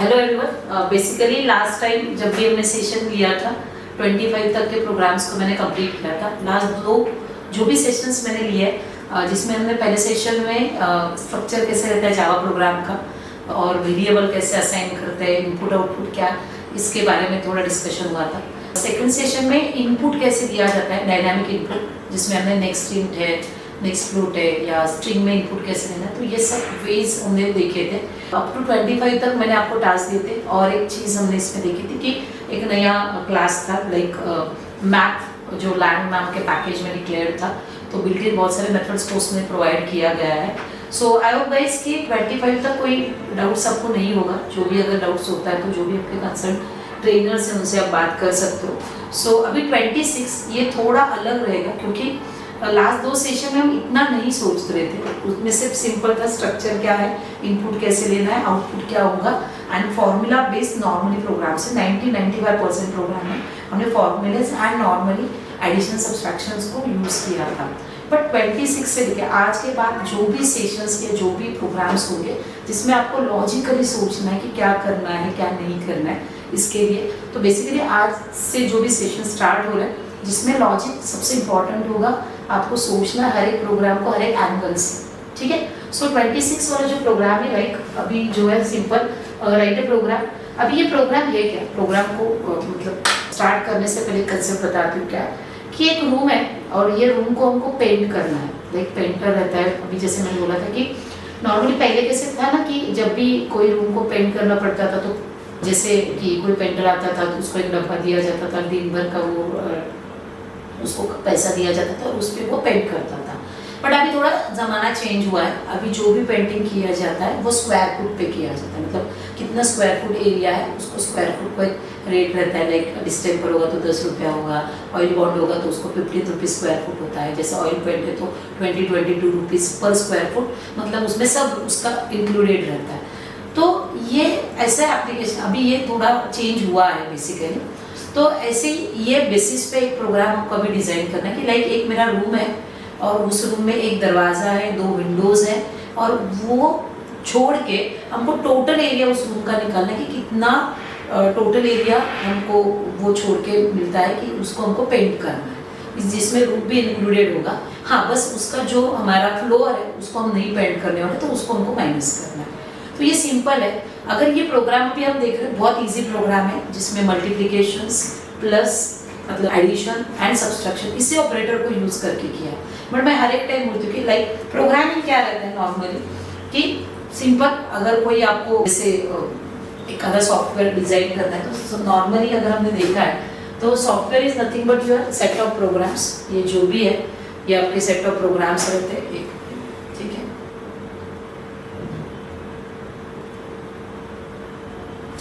Hello everyone, basically last time जब भी हमने सेशन लिया था 25 तक के प्रोग्राम्स को मैंने कंप्लीट किया था। लास्ट दो जो भी सेशंस मैंने लिए जिसमें हमने पहले सेशन में स्ट्रक्चर कैसे रहता है जावा प्रोग्राम का और वेरिएबल कैसे असाइन करते हैं, इनपुट आउटपुट क्या, इसके बारे में थोड़ा डिस्कशन हुआ था। सेकंड सेशन में इनपुट कैसे दिया जाता है, डायनामिक इनपुट, जिसमें हमने नेक्स्ट इंट है, नेक्स्ट फ्लोट है या स्ट्रिंग में इनपुट कैसे लेना है, तो ये सब वेज हमने देखे थे। अप टू 25 तक मैंने आपको टास्क दिए थे और एक चीज़ हमने इसमें देखी थी कि एक नया क्लास था लाइक मैथ जो लैंड नाम के पैकेज में डिक्लेयर था, तो बिल्कुल बहुत सारे मेथड्स को उसमें प्रोवाइड किया गया है। सो आई होप गाइस कि 25 तक कोई डाउट्स आपको नहीं होगा। जो भी अगर डाउट्स होता है तो जो भी आपके कंसर्न ट्रेनर्स हैं उनसे आप बात कर सकते हो। सो अभी 26 ये थोड़ा अलग रहेगा क्योंकि लास्ट दो सेशन में हम इतना नहीं सोच रहे थे। उसमें सिर्फ सिंपल था स्ट्रक्चर क्या है, इनपुट कैसे लेना है, आउटपुट क्या होगा and formula based normally program से 90-95% प्रोग्राम में हमने formulas and normally addition subtractions को यूज़ किया था। बट 26 से लेकर आज के बाद जो भी सेशंस के जो भी प्रोग्राम्स होंगे जिसमें आपको लॉजिकली सोचना है कि क्या करना है क्या नहीं करना है इसके लिए, तो बेसिकली आज से जो भी सेशन स्टार्ट हो रहा है जिसमें लॉजिक सबसे इम्पॉर्टेंट होगा, आपको सोचना हर एक प्रोग्राम को हर एक एंगल से, ठीक है। सो 26 वाला जो प्रोग्राम है लाइक अभी जो है सिंपल राइट ए प्रोग्राम। अभी ये प्रोग्राम है क्या, प्रोग्राम को मतलब स्टार्ट करने से पहले कंसेप्ट बताती हूँ क्या कि एक रूम है और ये रूम को हमको पेंट करना है। लाइक पेंटर रहता है, अभी जैसे मैंने बोला था कि नॉर्मली पहले कैसे था ना कि जब भी कोई रूम को पेंट करना पड़ता था तो जैसे कि कोई पेंटर आता था तो उसको एक डब्बा दिया जाता था, दिन भर का वो उसको पैसा दिया जाता था और उस पर वो पेंट करता था। बट अभी थोड़ा ज़माना चेंज हुआ है। अभी जो भी पेंटिंग किया जाता है वो स्क्वायर फुट पे किया जाता है, मतलब कितना स्क्वायर फुट एरिया है उसको स्क्वायर फुट को एक रेट रहता है। लाइक डिस्टेंपर होगा तो 10 रुपया होगा, ऑयल बॉन्ड होगा तो उसको 15 रुपीज़ स्क्वायर फुट होता है, जैसे ऑयल पेंट है तो 20-22 रुपीज़ पर स्क्वायर फुट, मतलब उसमें सब उसका इंक्लूडेड रहता है। तो ये ऐसा एप्लीकेशन अभी ये थोड़ा चेंज हुआ है बेसिकली। तो ऐसे ही ये बेसिस पे एक प्रोग्राम आपको अभी डिज़ाइन करना है कि लाइक एक मेरा रूम है और उस रूम में एक दरवाज़ा है, 2 विंडोज़ है और वो छोड़ के हमको टोटल एरिया उस रूम का निकालना है कि कितना टोटल एरिया हमको वो छोड़ के मिलता है कि उसको हमको पेंट करना है, जिसमें रूम भी इंक्लूडेड होगा। हाँ, बस उसका जो हमारा फ्लोर है उसको हम नहीं पेंट करने वाले, तो उसको हमको माइनस करना है। तो ये सिंपल है। अगर ये प्रोग्राम भी हम देख रहे हैं बहुत इजी प्रोग्राम है जिसमें मल्टीप्लिकेशंस प्लस मतलब एडिशन एंड सब्सट्रैक्शन इसी ऑपरेटर को यूज़ करके किया है। बट मैं हर एक टाइम बोलती हूँ कि लाइक प्रोग्रामिंग क्या रहता है नॉर्मली कि सिंपल, अगर कोई आपको जैसे एक अगर सॉफ्टवेयर डिज़ाइन करना है तो नॉर्मली अगर हमने देखा है तो software is nothing but your set of programs. ये जो भी है ये आपके सेट ऑफ प्रोग्राम्स रहते हैं, एक ठीक है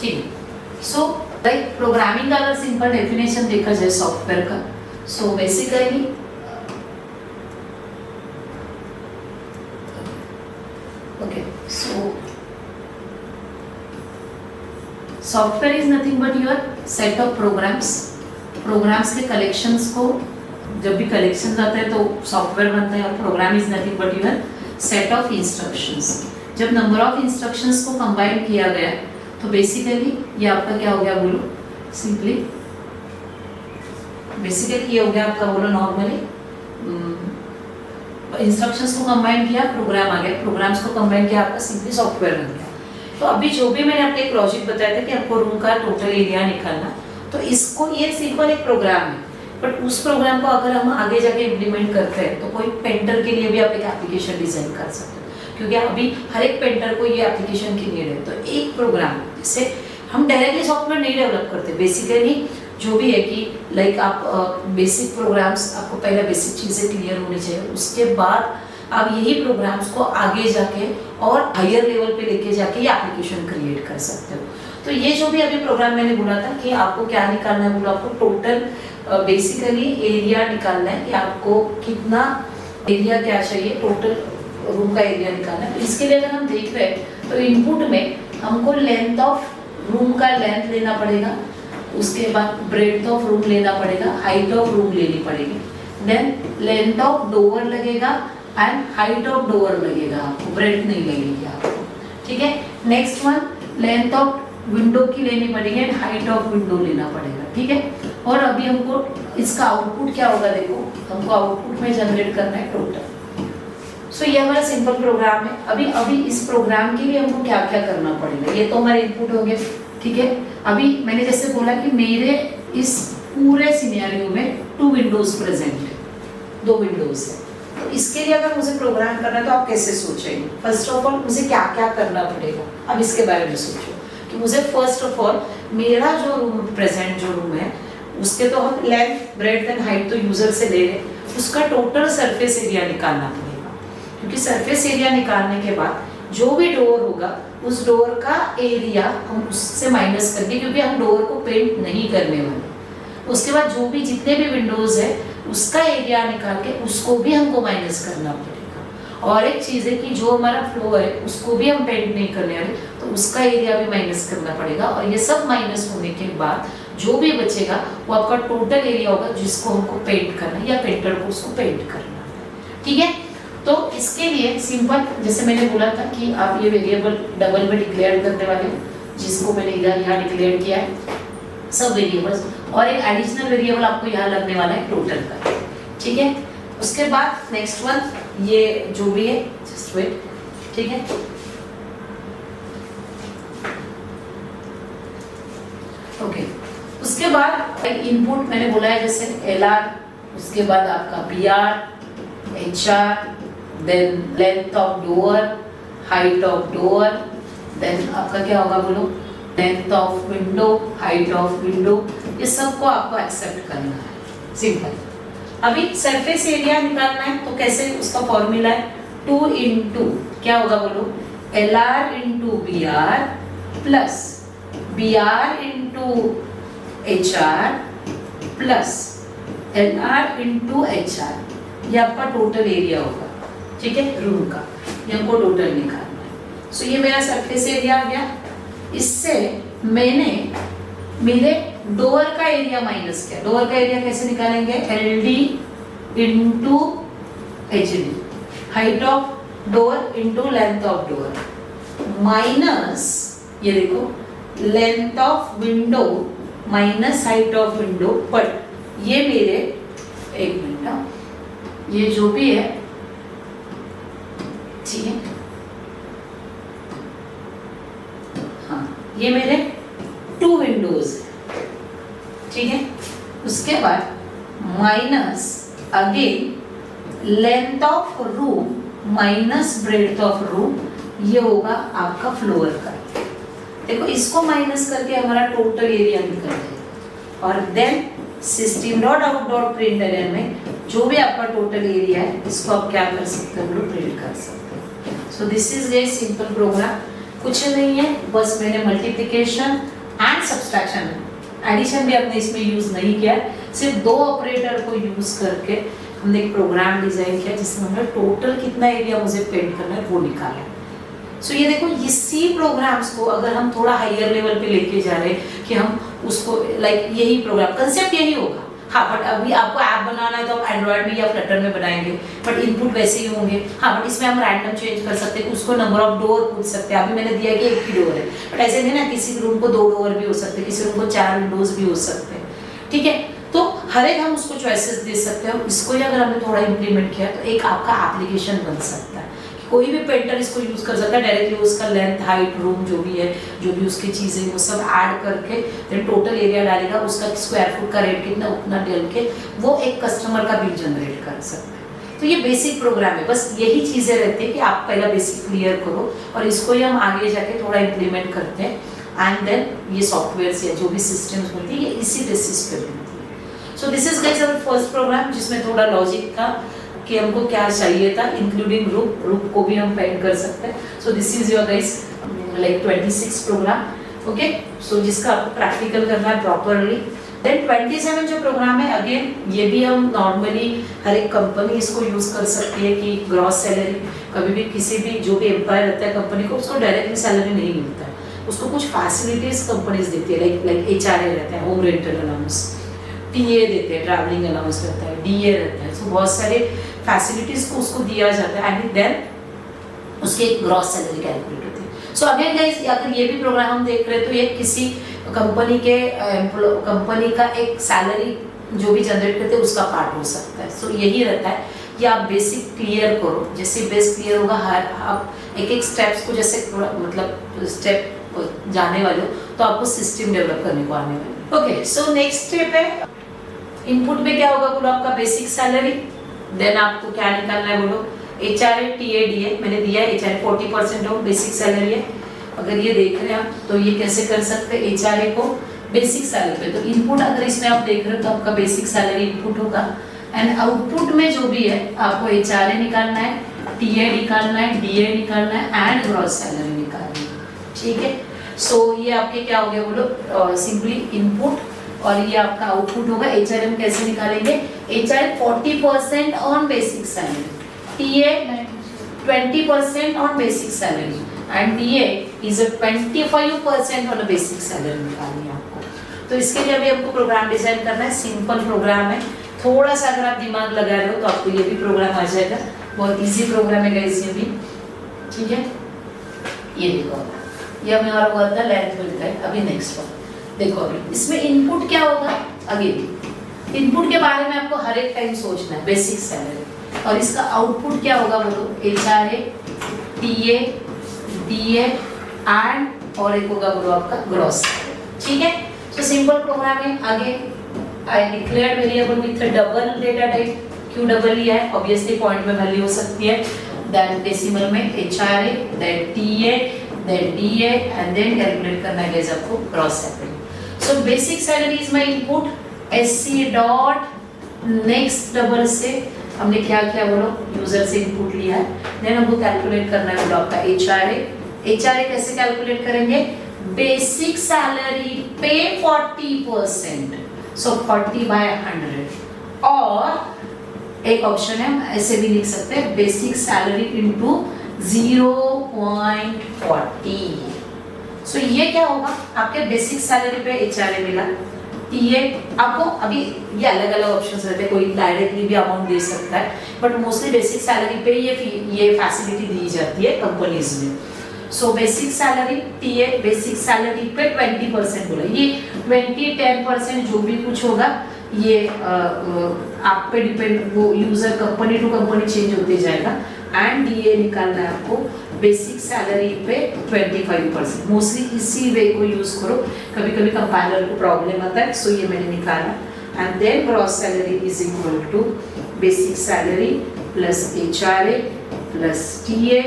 ठीक है। सो लाइक प्रोग्रामिंग का अगर सिंपल डेफिनेशन देखा जाए सॉफ्टवेयर का, so basically okay, so software is nothing but your set of programs. Programs के कलेक्शंस को जब भी कलेक्शन आता है तो सॉफ्टवेयर बनता है और program is nothing but your set of instructions. जब नंबर ऑफ इंस्ट्रक्शंस को कंबाइन किया गया तो बेसिकली ये आपका क्या हो गया बोलो, सिंपली बेसिकली ये हो गया आपका बोलो नॉर्मली इंस्ट्रक्शंस को कंबाइन किया प्रोग्राम आ गया, प्रोग्राम्स को कंबाइन किया आपका सिंपली सॉफ्टवेयर बन गया। तो अभी जो भी मैंने आपको एक लॉजिक बताया था कि आपको रूम का टोटल एरिया निकालना, तो इसको ये सिंपल एक प्रोग्राम है। बट उस प्रोग्राम को अगर हम आगे जाके इम्प्लीमेंट करते हैं तो कोई पेंटर के लिए भी आप एक एप्लीकेशन डिजाइन कर सकते हो, क्योंकि अभी हर एक पेंटर को ये एप्लीकेशन की नीड है। तो एक प्रोग्राम जिससे हम डायरेक्टली सॉफ्टवेयर नहीं डेवलप करते, बेसिकली जो भी है कि लाइक आप बेसिक प्रोग्राम्स आपको पहले बेसिक चीज़ें क्लियर होनी चाहिए, उसके बाद आप यही प्रोग्राम्स को आगे जाके और हायर लेवल पे लेके जाके ये एप्लीकेशन क्रिएट कर सकते हो। तो ये जो भी अभी प्रोग्राम मैंने बोला था कि आपको क्या निकालना है, बोला आपको टोटल बेसिकली एरिया निकालना है कि आपको कितना एरिया क्या चाहिए, टोटल रूम का एरिया निकालना है। तो इसके लिए अगर हम देख रहे हैं तो इनपुट में हमको लेंथ ऑफ रूम का लेंथ लेना पड़ेगा, उसके बाद ब्रेड्थ ऑफ रूम लेना पड़ेगा, हाइट ऑफ रूम लेनी पड़ेगी, देन लेंथ ऑफ डोर लगेगा एंड हाइट ऑफ डोर लगेगा, आपको ब्रेड्थ नहीं लगेगी आपको, ठीक है। Next one length of window की लेनी पड़ेगी एंड हाइट ऑफ विंडो लेना पड़ेगा, ठीक है। और अभी हमको इसका आउटपुट क्या होगा, देखो हमको आउटपुट में जनरेट करना है टोटल। सो ये हमारा सिंपल प्रोग्राम है। अभी इस प्रोग्राम के लिए हमको क्या क्या करना पड़ेगा, ये तो हमारे इनपुट हो गए, ठीक है। अभी मैंने जैसे बोला कि मेरे इस पूरे सिनेरियो में 2 विंडोज प्रेजेंट है, 2 विंडोज है। तो इसके लिए अगर मुझे प्रोग्राम करना है तो आप कैसे सोचेंगे? फर्स्ट ऑफ ऑल मुझे क्या क्या करना पड़ेगा, अब इसके बारे में सोचो कि मुझे फर्स्ट ऑफ ऑल मेरा जो रूम प्रेजेंट जो रूम है उसके तो हम लेंथ ब्रेड्थ एंड हाइट तो यूजर से ले रहे, उसका टोटल सरफेस एरिया निकालना पड़ेगा। क्योंकि सरफेस एरिया निकालने के बाद जो भी डोर होगा उस डोर का एरिया हम उससे माइनस करके, क्योंकि हम डोर को पेंट नहीं करने वाले, उसके बाद जो भी जितने भी विंडोज है उसका एरिया निकाल के उसको भी हमको माइनस करना पड़ेगा। और एक चीज़ है कि जो हमारा फ्लोर है उसको भी हम पेंट नहीं करने वाले, तो उसका एरिया भी माइनस करना पड़ेगा। और ये सब माइनस होने के बाद जो भी बचेगा वो आपका टोटल एरिया होगा जिसको हमको पेंट करना है या पेंटर को उसको पेंट करना है, ठीक है। तो इसके लिए सिंपल, जैसे मैंने बोला था कि आप ये वेरिएबल डबल में डिक्लेयर करने वाले, जिसको मैंने इधर यहाँ डिक्लेयर किया है सब वेरिएबल्स, और एक एडिशनल वेरिएबल आपको यहाँ लगने वाला है टोटल का, ठीक है। उसके बाद नेक्स्ट वन ये जो भी है जस्ट वेट, ठीक है। ओके, उसके बाद इनपुट मैंने बोला है जैसे LR, उसके बाद आपका PR, HR, then length of door, height of door, then आपका क्या होगा बोलो, length of window, height of window, ये सबको आपको एक्सेप्ट करना है, सिंपल। अभी सरफेस एरिया निकालना है तो कैसे, उसका फॉर्मूला है 2 इंटू क्या होगा बोलो, LR into BR plus BR into HR plus LR into HR, ये आपका टोटल एरिया होगा, ठीक है, रूम का। ये हमको टोटल निकालना है। सो ये मेरा सरफेस एरिया आ गया। इससे मैंने मेरे डोर का एरिया माइनस किया। डोर का एरिया कैसे निकालेंगे, LD into HD, height of door into length of door minus, ये देखो length of window minus height of window. But ये मेरे, एक मिनट, ये जो भी है, ठीक है, हाँ, ये मेरे 2 विंडोज है, ठीक है। उसके बाद minus again length of room minus breadth of room, ये होगा आपका फ्लोर का। देखो इसको माइनस करके हमारा टोटल एरिया निकल जाएगा। और then system dot out dot print में जो भी आपका टोटल एरिया है इसको आप क्या कर सकते हो, प्रिंट कर सकते हो। So this is a simple program, कुछ नहीं है, बस मैंने मल्टीप्लिकेशन एंड सब्सट्रैक्शन, एडिशन भी आपने इसमें यूज नहीं किया, सिर्फ 2 ऑपरेटर को यूज करके हमने एक प्रोग्राम डिजाइन किया जिसमें हमने टोटल कितना एरिया मुझे पेंट करना है वो निकाला। सो ये देखो, इसी प्रोग्राम्स को अगर हम थोड़ा हायर लेवल पे लेके जा रहे हैं कि हम उसको लाइक यही प्रोग्राम कंसेप्ट यही होगा, हाँ, बट अभी आपको ऐप बनाना है तो आप एंड्रॉइड में या फ्लटर में बनाएंगे, बट इनपुट वैसे ही होंगे, हाँ, बट इसमें हम रैंडम चेंज कर सकते हैं, उसको नंबर ऑफ डोर पूछ सकते हैं। अभी मैंने दिया कि 1 ही डोर है, बट ऐसे नहीं ना, किसी रूम को 2 डोर भी हो सकते हैं, किसी रूम को 4 विंडोज भी हो सकते हैं, ठीक है। तो हर एक हम उसको चॉइसेस दे सकते हैं, और इसको ही अगर हमने थोड़ा इम्प्लीमेंट किया तो एक आपका एप्लीकेशन बन सकता है। कोई भी पेंटर इसको यूज कर सकता है, डायरेक्टली उसका लेंथ हाइट रूम जो भी है, जो भी उसकी चीज़ें, वो सब ऐड करके फिर टोटल एरिया डालेगा, उसका स्क्वायर फुट का रेट कितना उतना डाल के वो एक कस्टमर का बिल जनरेट कर सकता है। तो ये बेसिक प्रोग्राम है, बस यही चीज़ें रहती है कि आप पहला बेसिक क्लियर करो, और इसको ही हम आगे जाके थोड़ा इम्प्लीमेंट करते हैं, एंड देन ये सॉफ्टवेयर या जो भी सिस्टम्स होती है ये इसी बेसिस पे बनती है। So this is guys our first program, जिसमें थोड़ा लॉजिक का कि हमको क्या चाहिए था, इंक्लूडिंग ग्रुप को भी हम पेंट कर सकते हैं। So this is your guys like 26 program, okay. So जिसका आपको प्रैक्टिकल करना है प्रॉपरली। देन 27 जो प्रोग्राम है, अगेन ये भी हम नॉर्मली हर एक कंपनी इसको यूज कर सकती है कि ग्रॉस सैलरी, कभी भी किसी भी जो भी एम्प्लॉय रहता है कंपनी को, उसको डायरेक्टली सैलरी नहीं मिलता है, उसको कुछ फैसिलिटीज कंपनीज देती है, लाइक HRA रहता है, होम रेंटल अलाउंस, TA देते हैं, ट्रैवलिंग अलाउंस रहता है, DA रहता है, सो बहुत सारे फैसिलिटीज को उसको दिया जाता है, एंड देन उसकी एक ग्रॉस सैलरी कैलकुलेट होती है। सो अगेन गाइस, अगर ये भी प्रोग्राम हम देख रहे हैं तो ये किसी कंपनी के कंपनी का एक सैलरी जो भी जनरेट करते हैं उसका पार्ट हो सकता है। सो यही रहता है कि आप बेसिक क्लियर करो, जैसे बेस क्लियर होगा हर आप एक एक स्टेप्स को जैसे मतलब स्टेप जाने वाले हो तो आपको सिस्टम डेवलप करने को आने वाले। ओके, सो नेक्स्ट स्टेप है इनपुट में क्या होगा बोलो, आपका बेसिक सैलरी। देन आपको क्या निकालना है बोलो, HRA TA DA मैंने दिया है। HRA 40% हो, बेसिक सैलरी है। अगर ये देख रहे हैं आप तो ये कैसे कर सकते हैं HRA को बेसिक सैलरी पे। तो इनपुट अगर इसमें आप देख रहे हो तो आपका बेसिक सैलरी इनपुट होगा, एंड आउटपुट में जो भी है आपको HRA निकालना है, TA निकालना है, DA निकालना है एंड ग्रॉस सैलरी निकालनी है। ठीक है, सो ये आपके क्या हो गया बोलो, सिंपली इनपुट, और ये आपका आउटपुट होगा। HRA हम कैसे निकालेंगे, HRA 40% on basic salary, TA 20% on basic salary and DA is 25% on basic salary निकालनी है आपको। तो इसके लिए अभी हमको प्रोग्राम डिजाइन करना है। सिंपल प्रोग्राम है, थोड़ा सा अगर आप दिमाग लगा रहे हो तो आपको ये भी प्रोग्राम आ जाएगा। बहुत इजी प्रोग्राम है गाइस ये भी। ठीक है, ये देखो ये हमारा हुआ था लेंथ मिलता है। अभी नेक्स्ट वन देखो, अभी इसमें इनपुट क्या होगा, अगेन इनपुट के बारे में आपको हर एक टाइम सोचना है, बेसिक सैलरी, और इसका आउटपुट क्या होगा बोलो, HRA TA DA एंड और एक होगा बोलो आपका ग्रॉस। ठीक है, तो सिंपल प्रोग्राम है। आगे I declared variable with double data type. क्यों डबल लिया है, ऑब्वियसली पॉइंट में वैल्यू हो सकती है, देन डेसिमल में HRA then TA then DA and then calculate करना है गाइस आपको gross salary. So basic salary is my input, SC dot next double से हमने क्या किया बोलो, यूजर से इनपुट लिया है, देन हमको कैलकुलेट करना है बोलो आपका HRA कैसे कैलकुलेट करेंगे, बेसिक सैलरी पे 40%, सो 40/100, और एक ऑप्शन है हम ऐसे भी लिख सकते हैं बेसिक सैलरी इनटू 0.40। सो ये क्या होगा, आपके बेसिक सैलरी पे HRA मिला, TA आपको अभी ये अलग अलग ऑप्शंस रहते हैं, कोई डायरेक्टली भी अमाउंट दे सकता है, बट मोस्टली बेसिक सैलरी पे ये फैसिलिटी दी जाती है कंपनीज में। सो basic salary TA basic salary पे 20% बोला, ये 20-10% जो भी कुछ होगा ये आप पे डिपेंड, वो user company to company change होते जाएगा। एंड DA निकालना है आपको बेसिक सैलरी पे 25%। मोस्टली इसी वे को यूज करो, कभी कभी कंपाइलर को प्रॉब्लम आता है, सो ये मैंने निकाला। And then gross salary is equal to basic salary plus HRA plus TA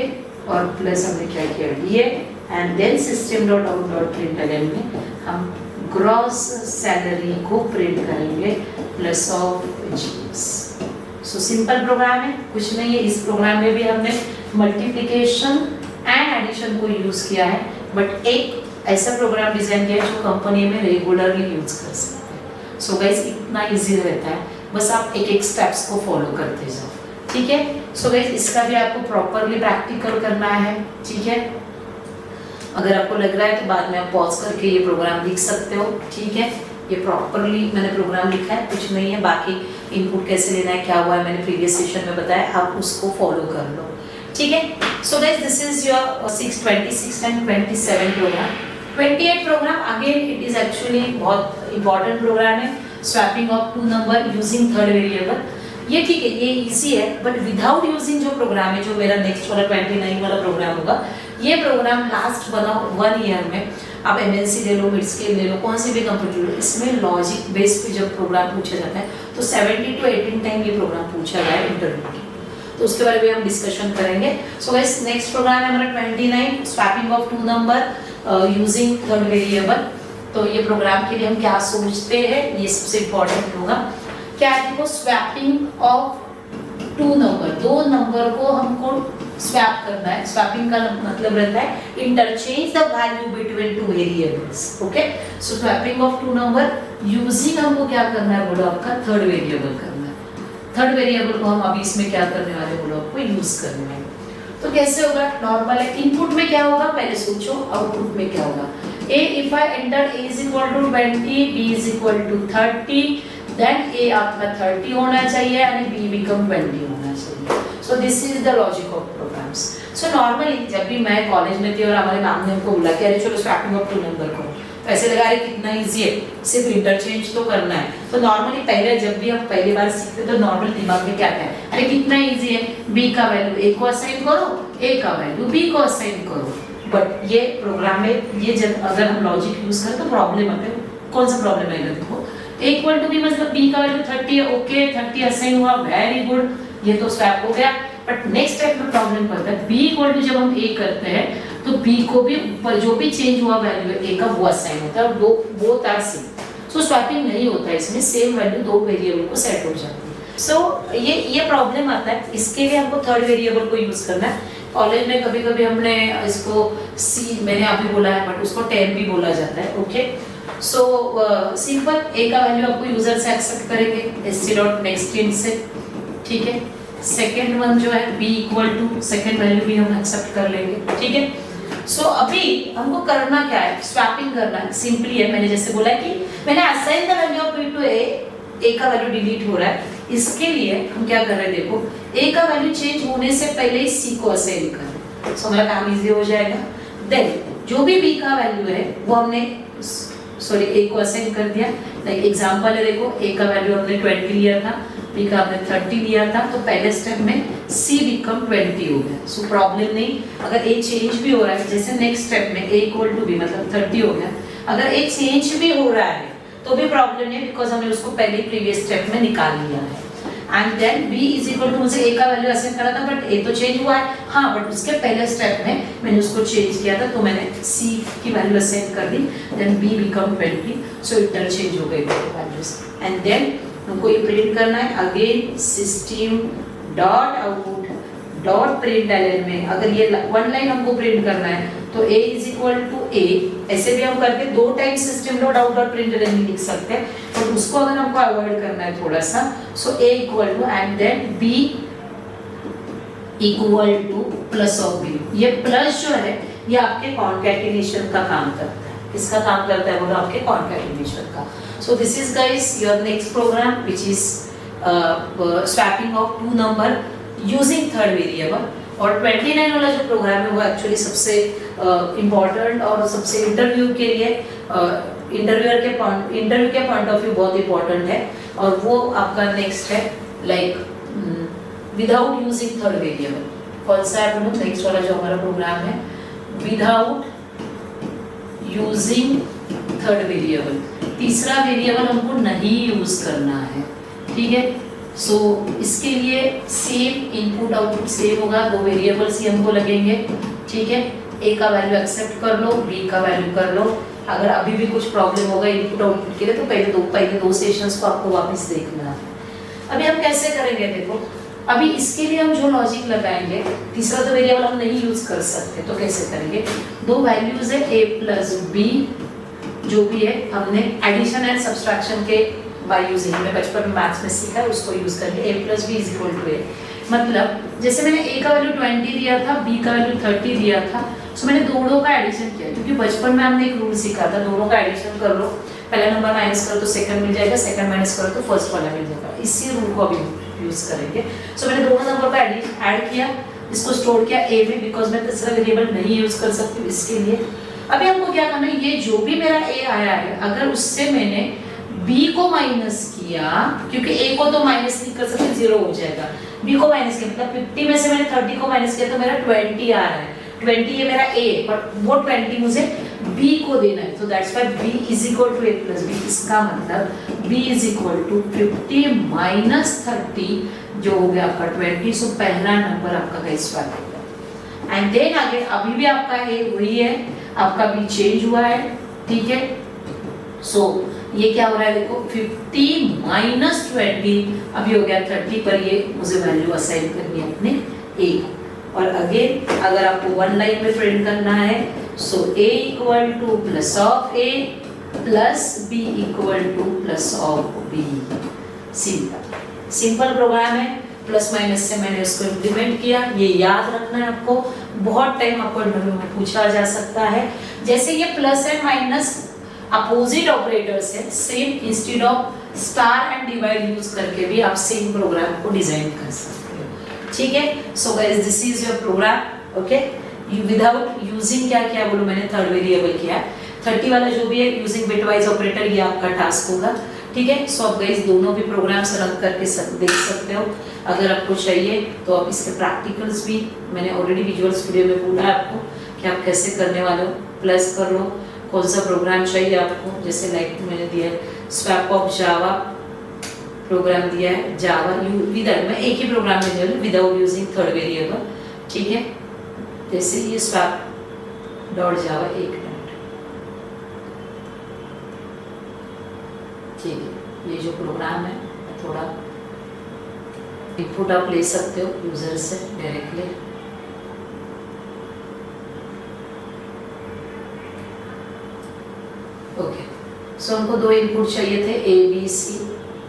और प्लस हमने क्या किया DA, and then system dot out dot println में हम ग्रॉस सैलरी को प्रिंट करेंगे plus of GS। So simple program है, कुछ नहीं है। इस प्रोग्राम में भी हमने मल्टीप्लिकेशन एंड एडिशन को यूज किया है, बट एक ऐसा प्रोग्राम डिजाइन किया है जो कंपनी में रेगुलरली यूज कर सकते हैं। सो गाइस इतना इजी रहता है, बस आप एक एक स्टेप्स को फॉलो करते जाओ। ठीक है, सो गाइस इसका भी आपको प्रॉपरली प्रैक्टिकल करना है। ठीक है, अगर आपको लग रहा है तो बाद में आप पॉज करके ये प्रोग्राम लिख सकते हो। ठीक है, ये प्रॉपरली मैंने प्रोग्राम लिखा है, कुछ नहीं है। बाकी इनपुट कैसे लेना है, क्या हुआ है, मैंने प्रीवियस सेशन में बताया, आप उसको फॉलो कर लो। ठीक है, so guys this is your 26 and 27 program. 28 program again it is actually बहुत इंपॉर्टेंट प्रोग्राम है, swapping of 2 number using third variable. ये ठीक है, ये इजी है, बट विदाउट यूजिंग जो प्रोग्राम है, जो मेरा नेक्स्ट वाला 29 वाला प्रोग्राम होगा, ये प्रोग्राम लास्ट बना 1 ईयर में। आप MNC ले लो, मिड स्केल ले लो, कौन सी भी कंपनी ले लो, इसमें लॉजिक बेस पे जब प्रोग्राम पूछा जाता है तो 70 to 18 टाइम ये प्रोग्राम पूछा गया है इंटरव्यू के, तो उसके बारे में हम डिस्कशन करेंगे। सो गाइस नेक्स्ट प्रोग्राम है हमारा 29 swapping of 2 number using third variable. तो ये प्रोग्राम के लिए हम क्या सोचते हैं, ये सबसे इम्पोर्टेंट होगा। क्या है, देखो स्वैपिंग ऑफ 2 नंबर, 2 नंबर को हमको स्वैप करना है। स्वैपिंग का मतलब रहता है interchange the value between 2 variables. Okay, so swapping of 2 number using हमको क्या करना है बोलो, आपका थर्ड वेरिएबल करना है। थर्ड वेरिएबल को हम अभी इसमें क्या करने वाले बोलो, आपको यूज करने वाले। तो कैसे होगा, नॉर्मल है। इनपुट में क्या होगा पहले सोचो, आउटपुट में क्या होगा। A if I enter A is equal to 20, B is equal to 30, then A आपका 30 होना चाहिए and B become 20 होना चाहिए। So this is the logic of programs. So normally जब भी मैं कॉलेज में थी और हमारे मैम ने हमको बोला कि अरे चलो स्वैपिंग ऑफ टू नंबर करो, तो ऐसे लगा रहे कितना इजी है, सिर्फ इंटरचेंज तो करना है। तो नॉर्मली पहले जब भी हम पहली बार सीखते तो नॉर्मल दिमाग में क्या था, अरे कितना इजी है, बी का वैल्यू ए को असाइन करो, ए का वैल्यू बी को असाइन करो। बट ये प्रोग्राम में ये जब अगर हम लॉजिक यूज करें तो प्रॉब्लम आता है। कौन सा प्रॉब्लम आएगा देखो, इक्वल टू बी मतलब बी का वैल्यू 30 है, ओके 30 असाइन हुआ, वेरी गुड, ये तो स्वैप हो गया। बट नेक्स्ट स्टेप में प्रॉब्लम पड़ता है, बी इक्वल टू जब हम ए करते हैं तो बी को भी जो भी चेंज हुआ वैल्यू है ए का वो असाइन होता है और दो both are same. So swapping नहीं होता है इसमें, सेम वैल्यू दो वेरिएबल को सेट हो जाती है। सो ये प्रॉब्लम आता है, इसके लिए हमको थर्ड वेरिएबल को यूज करना है। कॉलेज में कभी कभी हमने इसको सी मैंने अभी बोला है बट उसको 10 भी बोला जाता है, ओके। सो सिंपल ए का वैल्यू आपको यूजर से एक्सेप्ट करेंगे sc.nextInt से, ठीक है। सेकेंड वन जो है b equal to second value भी हम एक्सेप्ट कर लेंगे, ठीक है। सो अभी हमको करना क्या है, स्वैपिंग करना है, सिंपली है। मैंने जैसे बोला कि मैंने assign the value of b to a का वैल्यू डिलीट हो रहा है, इसके लिए हम क्या कर रहे हैं देखो, a का वैल्यू चेंज होने से पहले ही c को असाइन कर रहे हैं। सो हमारा काम इजी हो जाएगा। देन जो भी b का वैल्यू है वो हमने सॉरी a को असाइन कर दिया। लाइक एग्जांपल है देखो, a का वैल्यू हमने 20 लिया था, b का हमने 30 लिया था, तो पहले स्टेप में c बिकम 20 हो गया। सो प्रॉब्लम नहीं, अगर a चेंज भी हो रहा है, जैसे नेक्स्ट स्टेप में a इक्वल टू b मतलब 30 हो गया, अगर a चेंज भी हो रहा है तो भी प्रॉब्लम नहीं, बिकॉज हमने उसको पहले प्रीवियस स्टेप में निकाल लिया है। And then b is equal to, मुझे a का वैल्यू असाइन करा था बट a तो चेंज हुआ है, हाँ, बट उसके पहले स्टेप में मैंने उसको चेंज किया था, तो मैंने c की वैल्यू असाइन कर दी। देन b बिकम 20, सो इंटरचेंज हो गई वैल्यूज। एंड देन हमको ये प्रिंट करना है again system dot out dot println में, अगर ये वन लाइन हमको प्रिंट करना है तो a is equal to a, ऐसे भी हम करके दो time system dot out dot println लिख सकते हैं, तो उसको अगर हमको अवॉइड करना है थोड़ा सा, so a equal to and then b equal to plus of b। ये प्लस जो है ये आपके कॉन्कैटिनेशन का काम करता है, किसका काम करता है बोलो, आपके कॉन्कैटिनेशन का। So this is guys your next program which is swapping of two number using third variable. और 29 वाला जो प्रोग्राम है वो एक्चुअली सबसे इम्पोर्टेंट और सबसे इंटरव्यू के लिए इंटरव्यू के पॉइंट ऑफ व्यू बहुत इंपॉर्टेंट है, और वो आपका नेक्स्ट है like without using third variable. कौन सा है बोलो, नेक्स्ट वाला जो हमारा प्रोग्राम है विदाउट यूजिंग थर्ड वेरिएबल। तीसरा वेरिएबल हमको नहीं यूज करना है, ठीक है। सो इसके लिए सेम इनपुट आउटपुट सेम होगा, दो वेरिएबल्स ही हमको लगेंगे, ठीक है। a का वैल्यू एक्सेप्ट कर लो, b का वैल्यू कर लो। अगर अभी भी कुछ प्रॉब्लम होगा इनपुट आउटपुट के लिए तो पहले दो सेशंस को आपको वापस देखना है। अभी हम कैसे करेंगे देखो, अभी इसके लिए हम जो लॉजिक लगाएंगे, तीसरा तो वेरिएबल हम नहीं यूज कर सकते, तो कैसे करेंगे, दो वैल्यूज है a प्लस b, जो भी है हमने एडिशन एंड सब्सट्रैक्शन के बाय यूजिंग में बचपन में मैथ्स में सीखा है, उसको यूज करके a plus b is equal to a। मतलब जैसे मैंने a का वैल्यू 20 दिया था, b का वैल्यू 30 दिया था, सो मैंने दोनों का एडिशन किया, क्योंकि बचपन में हमने एक रूल सीखा था, दोनों का एडिशन कर लो, पहला नंबर माइनस करो तो सेकंड मिल जाएगा, सेकंड माइनस करो तो फर्स्ट वाला मिल जाएगा। इसी रूल को अभी यूज करेंगे। सो मैंने दोनों नंबर का ऐड किया, इसको स्टोर किया a में, बिकॉज मैं तीसरा वेरिएबल नहीं यूज कर सकती इसके लिए। अभी हमको क्या करना है, ये जो भी मेरा a आया है अगर उससे मैंने b को माइनस किया, क्योंकि a को तो माइनस नहीं कर सकते, 0 हो जाएगा, b को माइनस किया मतलब 50 में से मैंने 30 को माइनस किया तो मेरा 20 आ रहा है, 20 ये मेरा a, बट वो 20 मुझे b को देना है, तो that's why b is equal to a plus b। इसका मतलब b is equal to 50 minus 30 जो हो गया आपका 20, सो पहला नंबर आपका का स्वैप हो गया। एंड देन आगे अभी भी आपका a वही है, आपका b चेंज हुआ है, ठीक है। सो ये क्या हो रहा है देखो, 50 माइनस 20 अभी हो गया 30, पर ये मुझे वैल्यू असाइन करनी है अपने a। और अगेन अगर आपको वन लाइन में प्रिंट करना है, so a equal to plus of a plus b equal to plus of b। Simple program है, प्लस माइनस से मैंने उसको इम्प्लीमेंट किया। ये याद रखना है आपको, बहुत टाइम आपको इंटरव्यू में पूछा जा सकता है। जैसे ये plus and minus opposite operators है, same instead of star and divide use करके भी आप सेम प्रोग्राम को डिजाइन कर सकते हो, ठीक है। So guys this is your program okay. Without using क्या किया बोलो मैंने, थर्ड वेरिएबल किया। 30 वाला जो भी है यूजिंग बिटवाइज ऑपरेटर, ये आपका टास्क होगा, ठीक है। सो आप गाइस दोनों भी प्रोग्राम्स रन करके देख सकते हो। अगर आपको चाहिए तो आप इसके प्रैक्टिकल्स भी मैंने ऑलरेडी विजुअल्स वीडियो में बोला है आपको कि आप कैसे करने वाले हो। प्लस कर लो कौन सा प्रोग्राम चाहिए आपको, जैसे लाइक मैंने दिया है स्वैप ऑफ जावा प्रोग्राम दिया है, जावा विदाउट, मैं एक ही प्रोग्राम में दे रही हूँ विदाउट यूजिंग थर्ड वेरिएबल, ठीक है। जैसे ये स्वैप डॉट जावा, एक मिनट, ठीक है। ये जो प्रोग्राम है थोड़ा इनपुट आप ले सकते हो यूजर से डायरेक्टली। ओके, सो हमको दो इनपुट चाहिए थे ए बी सी।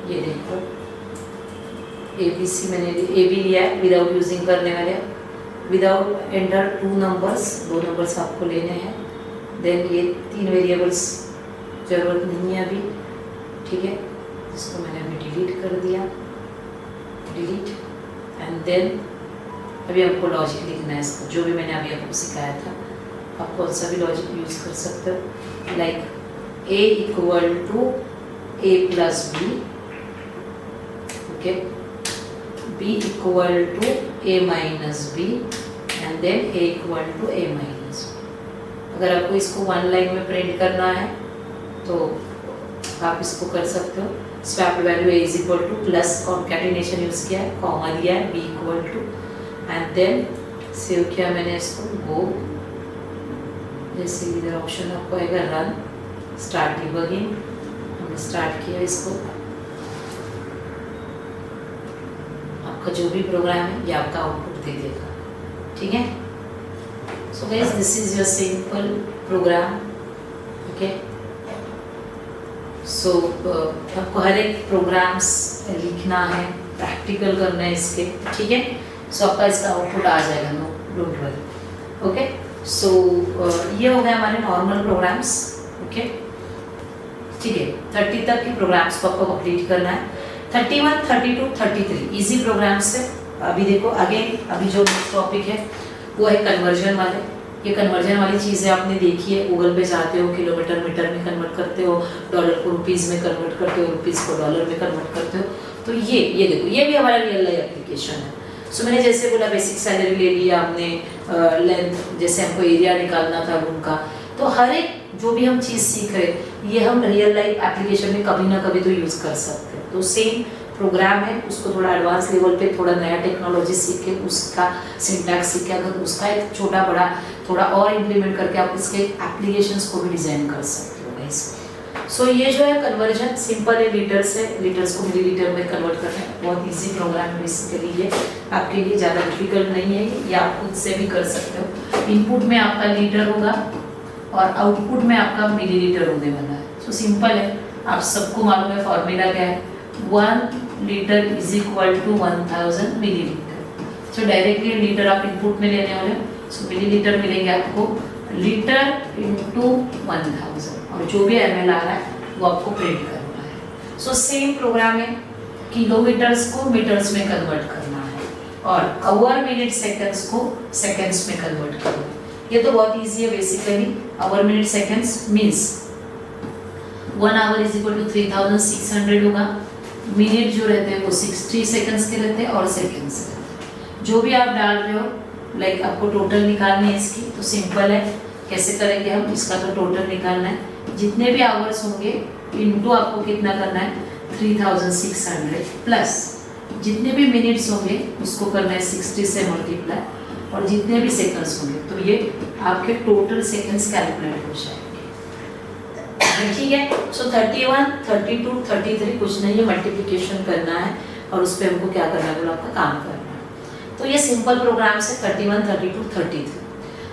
ये देखो ए बी सी मैंने ए बी लिया है विदाउट यूजिंग करने वाले, विदाउट एंटर टू नंबर्स, दो नंबर्स आपको लेने हैं। देन ये तीन वेरिएबल्स जरूरत नहीं है अभी, ठीक है, इसको मैंने अभी डिलीट कर दिया, डिलीट। एंड देन अभी हमको लॉजिक लिखना है इसका, जो भी मैंने अभी आपको सिखाया था। आप कौन सा भी लॉजिक यूज कर सकते हो, like a equal to a plus B, okay, b equal to a minus B, and then a equal to a minus B. अगर आपको इसको वन लाइन में प्रिंट करना है तो आप इसको कर सकते हो। Swap value a is equal to plus concatenation use किया है, कॉमा दिया है, b equal to, and then save किया मैंने इसको, गो। जैसे इधर ऑप्शन आपको आएगा रन, स्टार्ट डिबगिंग, हमने स्टार्ट किया इसको। आपका जो भी प्रोग्राम है ये आपका आउटपुट दे देगा, ठीक है। So guys this is your simple program, okay. So आपको हर एक प्रोग्राम्स लिखना है, प्रैक्टिकल करना है इसके, ठीक है। सो आपका इसका आउटपुट आ जाएगा, नो डोंट वरी, ओके। सो ये हो गए हमारे नॉर्मल प्रोग्राम्स, ओके, ठीक है। 30 तक के प्रोग्राम्स को आपको कंप्लीट करना है। 31, 32, 33 इजी प्रोग्राम्स है। अभी देखो आगे, अभी जो नेक्स्ट टॉपिक है वो है कन्वर्जन वाले। ये कन्वर्जन वाली चीज़ें आपने देखी है, गूगल पे जाते हो, किलोमीटर मीटर में कन्वर्ट करते हो, डॉलर को रुपीज़ में कन्वर्ट करते हो, रुपीज़ को डॉलर में कन्वर्ट करते हो। तो ये देखो, ये भी हमारा रियल लाइफ एप्लीकेशन है। सो मैंने जैसे बोला बेसिक सैलरी ले लिया हमने, लेंथ, जैसे हमको एरिया निकालना था रूम का। तो हर एक जो भी हम चीज़ सीख रहे ये हम रियल लाइफ एप्लीकेशन में कभी ना कभी तो यूज़ कर सकते हैं। तो सेम प्रोग्राम है, उसको थोड़ा एडवांस लेवल पे थोड़ा नया टेक्नोलॉजी सीख के, उसका सिंटैक्स सीख के, अगर उसका एक छोटा बड़ा थोड़ा और इम्प्लीमेंट करके आप इसके एप्लीकेशंस को भी डिज़ाइन कर सकते हो गाइस। सो ये जो है कन्वर्जन सिंपल है, लीटर्स है, लीटर्स को मिलीलीटर में कन्वर्ट करना है। बहुत इजी प्रोग्राम है बेसिकली, ये आपके लिए ज़्यादा डिफिकल्ट नहीं है, ये आप खुद से भी कर सकते हो। इनपुट में आपका लीटर होगा और आउटपुट में आपका मिलीलीटर होने वाला है। सो सिंपल है, आप सबको मालूम है फॉर्मूला क्या है, 1 litre is equal to 1000 millilitre. So directly litre आप इनपुट में लेने वाले हो, सो मिलीलीटर मिलेंगे आपको लीटर इंटू 1000, और जो भी ml आ रहा है वो आपको प्रिंट करना है। सो सेम प्रोग्राम है, किलोमीटर्स को मीटर्स में कन्वर्ट करना है और आवर मिनट सेकंड्स को सेकंड्स में कन्वर्ट करना है। ये तो बहुत इजी है basically. Hour minute seconds means 1 hour is equal to 3600 होगा। मिनट जो रहते हैं वो 60 सेकंड्स के रहते हैं और सेकंड्स जो भी आप डाल रहे हो, लाइक आपको टोटल निकालनी है इसकी, तो सिंपल है, कैसे करेंगे हम, इसका तो टोटल निकालना है, जितने भी आवर्स होंगे इनटू आपको कितना करना है 3600 प्लस जितने भी मिनट्स होंगे उसको करना है 60 से मल्टीप्लाई, और जितने भी सेकंड्स होंगे तो ये आपके टोटल सेकंड्स कैलकुलेट हो जाएंगे, ठीक है। सो 31, 32, 33 कुछ नहीं है, मल्टीप्लिकेशन करना है और उस पर हमको क्या करना है बोला, आपका काम करना है। तो ये सिंपल प्रोग्राम से 31, 32, 33।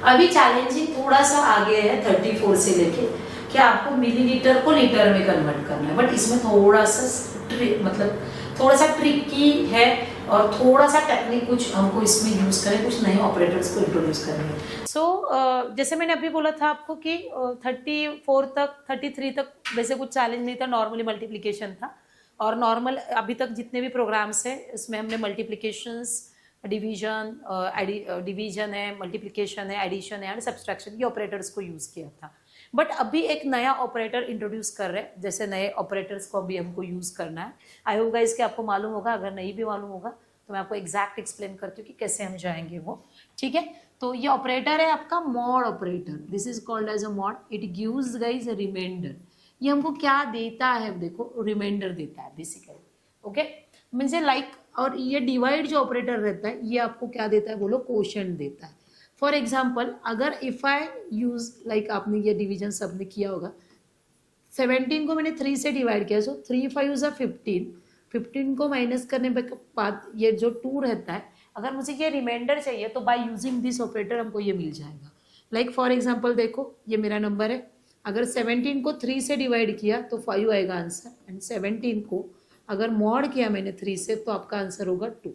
अभी चैलेंजिंग थोड़ा सा आगे है 34 से लेके, कि आपको मिलीलीटर को लीटर में कन्वर्ट करना है, बट इसमें थोड़ा सा मतलब थोड़ा सा ट्रिकी है और थोड़ा सा टेक्निक कुछ हमको इसमें यूज करें, कुछ नए ऑपरेटर्स को इंट्रोड्यूस करेंगे। सो जैसे मैंने अभी बोला था आपको कि 34 तक 33 तक वैसे कुछ चैलेंज नहीं था, नॉर्मली मल्टीप्लिकेशन था। और नॉर्मल अभी तक जितने भी प्रोग्राम्स हैं इसमें हमने मल्टीप्लिकेशंस डिवीजन है, मल्टीप्लिकेशन है, एडिशन है एंड सब्सट्रैक्शन, ये ऑपरेटर्स को यूज़ किया था। बट अभी एक नया ऑपरेटर इंट्रोड्यूस कर रहे हैं, जैसे नए ऑपरेटर्स को अभी हमको यूज़ करना है। आई होप गाइस कि आपको मालूम होगा, अगर नहीं भी मालूम होगा तो मैं आपको एग्जैक्ट एक्सप्लेन करती हूँ कि कैसे हम जाएंगे वो, ठीक है। तो ये ऑपरेटर है आपका mod operator, this is called as a mod, it gives guys a remainder. ये हमको क्या देता है, देखो रिमाइंडर देता है बेसिकली, ओके। मुझे लाइक, और ये डिवाइड जो ऑपरेटर रहता है ये आपको क्या देता है बोलो, क्वोशिएंट देता है। फॉर एग्जाम्पल अगर इफ आई यूज लाइक, आपने ये डिवीजन सबने किया होगा, 17 को मैंने 3 से डिवाइड किया, सो 3 5 ज़ा 15, 15 को माइनस करने के बाद ये जो 2 रहता है, अगर मुझे ये रिमाइंडर चाहिए तो बाय यूजिंग दिस ऑपरेटर हमको ये मिल जाएगा। लाइक फॉर एग्जांपल देखो, ये मेरा नंबर है, अगर 17 को 3 से डिवाइड किया तो 5 आएगा आंसर, एंड 17 को अगर मॉड किया मैंने 3 से तो आपका आंसर होगा 2।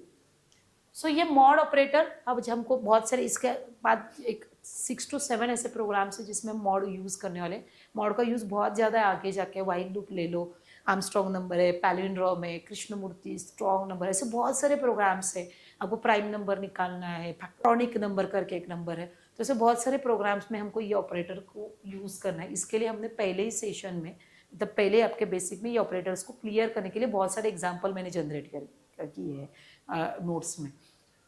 सो ये मॉड ऑपरेटर, अब हमको बहुत सारे, इसके बाद एक 6 to 7 ऐसे प्रोग्राम्स है जिसमें मॉड यूज़ करने वाले। मॉड का यूज़ बहुत ज़्यादा है आगे जाके, वाइल लूप ले लो, आर्मस्ट्रॉन्ग नंबर है, पैलिंड्रोम है, कृष्णमूर्ति, स्ट्रॉन्ग नंबर, ऐसे बहुत सारे प्रोग्राम्स है। आपको प्राइम नंबर निकालना है, फैक्टोनिक नंबर करके एक नंबर है, तो ऐसे बहुत सारे प्रोग्राम्स में हमको ये ऑपरेटर को यूज़ करना है। इसके लिए हमने पहले ही सेशन में, मतलब पहले आपके बेसिक में ये ऑपरेटर्स को क्लियर करने के लिए बहुत सारे एग्जाम्पल मैंने जनरेट किए हैं नोट्स में।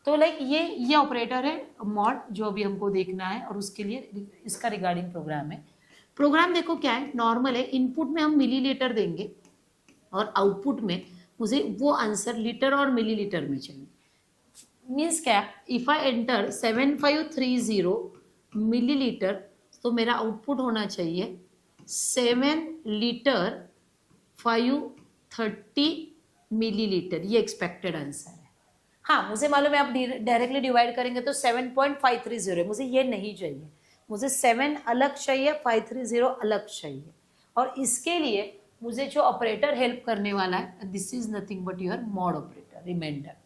तो लाइक ये ऑपरेटर है मॉड, जो अभी हमको देखना है, और उसके लिए इसका रिगार्डिंग प्रोग्राम है। प्रोग्राम देखो क्या है, नॉर्मल है, इनपुट में हम मिलीलीटर देंगे और आउटपुट में मुझे वो आंसर लीटर और मिलीलीटर में चाहिए। मीन्स क्या, इफ आई एंटर 7530 मिलीलीटर, तो मेरा आउटपुट होना चाहिए 7 लीटर 530 मिलीलीटर, ये एक्सपेक्टेड आंसर है। हाँ, मुझे मालूम है आप डायरेक्टली डिवाइड करेंगे तो 7.530 है, मुझे ये नहीं चाहिए, मुझे 7 अलग चाहिए, 530 अलग चाहिए। और इसके लिए मुझे जो ऑपरेटर हेल्प करने वाला है, this is nothing but your mod operator, remainder.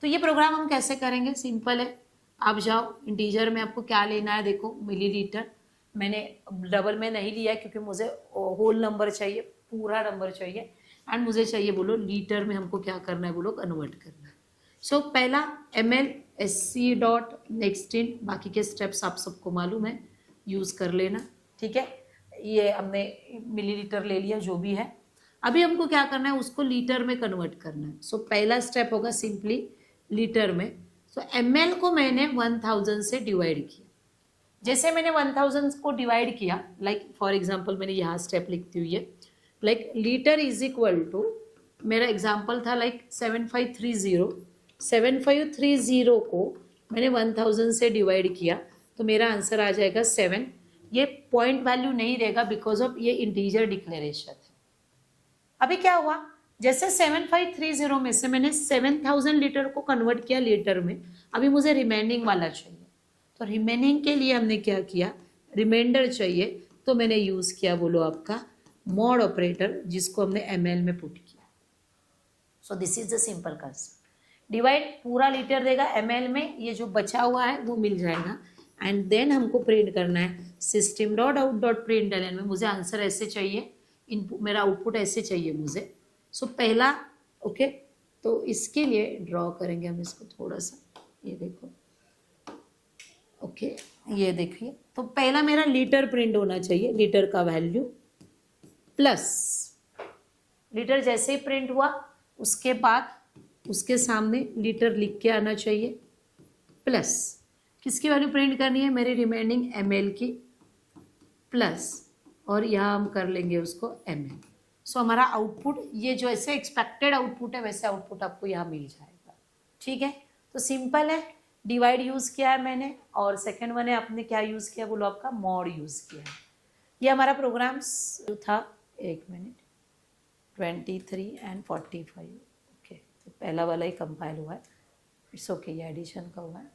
तो ये प्रोग्राम हम कैसे करेंगे, सिंपल है, आप जाओ इंटीजर में, आपको क्या लेना है, देखो मिलीलीटर, मैंने डबल में नहीं लिया क्योंकि मुझे होल नंबर चाहिए, पूरा नंबर चाहिए, एंड मुझे चाहिए बोलो लीटर में हमको क्या करना है बोलो, कन्वर्ट करना है। सो पहला ml sc dot next in, बाकी के स्टेप्स आप सबको मालूम है, यूज़ कर लेना, ठीक है। ये हमने मिलीलीटर ले लिया, जो भी है, अभी हमको क्या करना है, उसको लीटर में कन्वर्ट करना है। सो पहला स्टेप होगा सिंपली लीटर में। सो ml को मैंने 1000 से डिवाइड किया, जैसे मैंने 1000 को डिवाइड किया, लाइक फॉर एग्जाम्पल मैंने यहाँ स्टेप लिखती हुई है, like litre is equal to, मेरा एग्जाम्पल था लाइक 7530 को मैंने 1000 से डिवाइड किया तो मेरा आंसर आ जाएगा 7। ये पॉइंट वैल्यू नहीं देगा बिकॉज ऑफ ये इंटीजर डिक्लेरेशन है। अभी क्या हुआ, जैसे 7530 में से मैंने 7000 लीटर को कन्वर्ट किया लीटर में, अभी मुझे रिमेनिंग वाला चाहिए, तो रिमेनिंग के लिए हमने क्या किया, रिमाइंडर चाहिए, तो मैंने यूज़ किया बोलो आपका मॉड ऑपरेटर, जिसको हमने ml में पुट किया। सो this is the simple concept. Divide पूरा लीटर देगा ml में, ये जो बचा हुआ है वो मिल जाएगा, एंड देन हमको प्रिंट करना है system dot out dot print L N में, मुझे आंसर ऐसे चाहिए, इनपुट मेरा आउटपुट ऐसे चाहिए मुझे। सो पहला ओके, तो इसके लिए ड्रॉ करेंगे हम इसको थोड़ा सा, ये देखो ओके, ये देखिए, तो पहला मेरा लीटर प्रिंट होना चाहिए, लीटर का वैल्यू प्लस, लीटर जैसे ही प्रिंट हुआ उसके बाद उसके सामने लीटर लिख के आना चाहिए, प्लस किसकी वैल्यू प्रिंट करनी है, मेरी रिमेनिंग ml की, प्लस, और यहाँ हम कर लेंगे उसको ml। सो हमारा आउटपुट, ये जो ऐसे एक्सपेक्टेड आउटपुट है वैसे आउटपुट आपको यहाँ मिल जाएगा, ठीक है। तो सिंपल है, डिवाइड यूज़ किया है मैंने, और सेकेंड वन है आपने क्या यूज़ किया बोलो, आपका मॉड यूज़ किया है। ये हमारा प्रोग्राम्स था, एक मिनट, 23 and 45, ओके, तो पहला वाला ही कंपाइल हुआ है, इट्स ओके, ये एडिशन का हुआ है।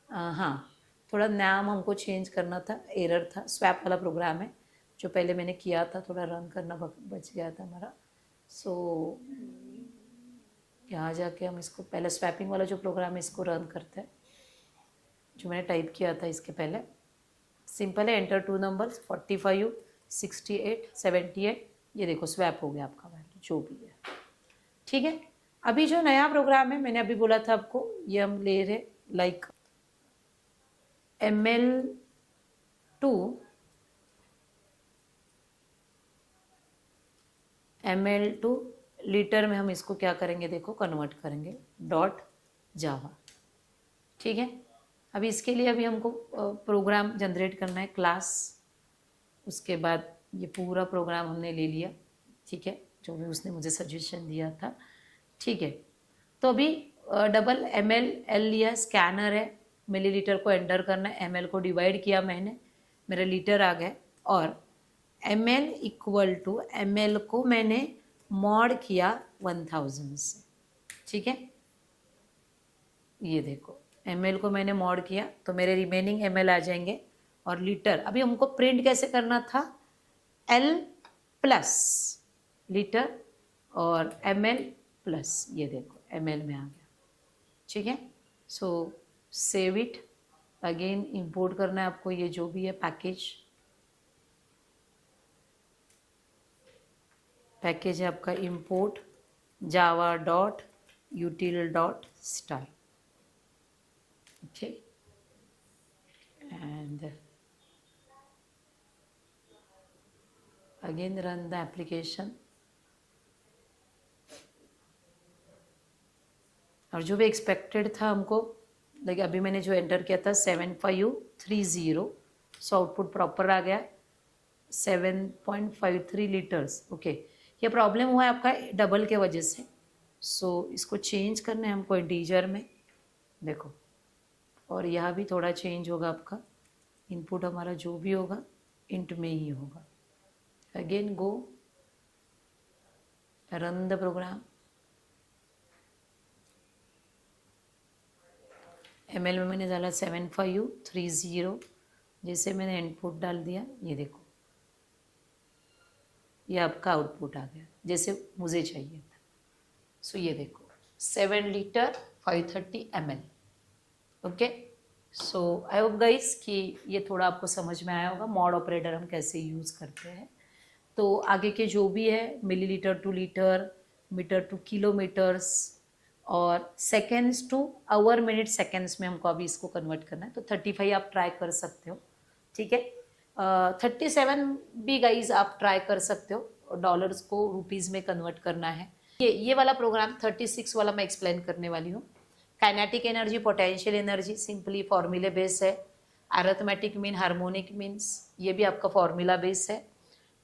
हाँ, थोड़ा नाम हमको चेंज करना था, एरर था, स्वैप वाला प्रोग्राम है जो पहले मैंने किया था, थोड़ा रन करना बच गया था हमारा। सो यहाँ जाके हम इसको, पहले स्वैपिंग वाला जो प्रोग्राम है इसको रन करते हैं, जो मैंने टाइप किया था इसके पहले। सिंपल है, एंटर 2 नंबर्स 45 68 78, ये देखो स्वैप हो गया आपका वैल्यू जो भी है, ठीक है। अभी जो नया प्रोग्राम है, मैंने अभी बोला था आपको, ये हम ले रहे लाइक ml टू लीटर में हम इसको क्या करेंगे, देखो कन्वर्ट करेंगे डॉट जावा। ठीक है, अभी इसके लिए अभी हमको प्रोग्राम जनरेट करना है, क्लास, उसके बाद ये पूरा प्रोग्राम हमने ले लिया। ठीक है, जो भी उसने मुझे सजेशन दिया था। ठीक है, तो अभी डबल ml लिया, स्कैनर है, मिलीलीटर को एंटर करना है, ml को डिवाइड किया मैंने, मेरा लीटर आ गया, और ml इक्वल टू ml को मैंने मॉड किया 1000 से। ठीक है, ये देखो ml को मैंने मॉड किया तो मेरे रिमेनिंग ml आ जाएंगे, और लीटर अभी हमको प्रिंट कैसे करना था, L प्लस लीटर और ml प्लस, ये देखो ml में आ गया। ठीक है, सो सेव इट, अगेन इंपोर्ट करना है आपको ये जो भी है पैकेज है आपका, import Java dot यूटिल dot star. Okay, and again run the application, और जो भी एक्सपेक्टेड था हमको, देखिए अभी मैंने जो एंटर किया था 7530, सो आउटपुट प्रॉपर आ गया 7.53 लीटर्स। ओके, ये प्रॉब्लम हुआ है आपका डबल के वजह से, सो इसको चेंज करना है हमको इंटीजर में, देखो, और यहाँ भी थोड़ा चेंज होगा आपका, इनपुट हमारा जो भी होगा इंट में ही होगा। Again go run the program, ml में मैंने डाला 7530, जैसे मैंने इनपुट डाल दिया, ये देखो ये आपका आउटपुट आ गया जैसे मुझे चाहिए था। सो ये देखो 7 litre 530 ml। Okay, so I hope guys कि ये थोड़ा आपको समझ में आया होगा मॉड ऑपरेटर हम कैसे यूज़ करते हैं। तो आगे के जो भी है millilitre to litre, metre to kilometres, और seconds to hour, minute seconds में हमको अभी इसको कन्वर्ट करना है। तो 35 आप ट्राई कर सकते हो। ठीक है, 37 भी गाइज आप ट्राई कर सकते हो, डॉलर्स को रुपीज़ में कन्वर्ट करना है। ये वाला प्रोग्राम 36 वाला मैं एक्सप्लेन करने वाली हूँ। Kinetic energy, potential energy simply फॉर्मूले बेस है। अरिथमेटिक मीन, हार्मोनिक मीन्स, ये भी आपका फॉर्मूला बेस है।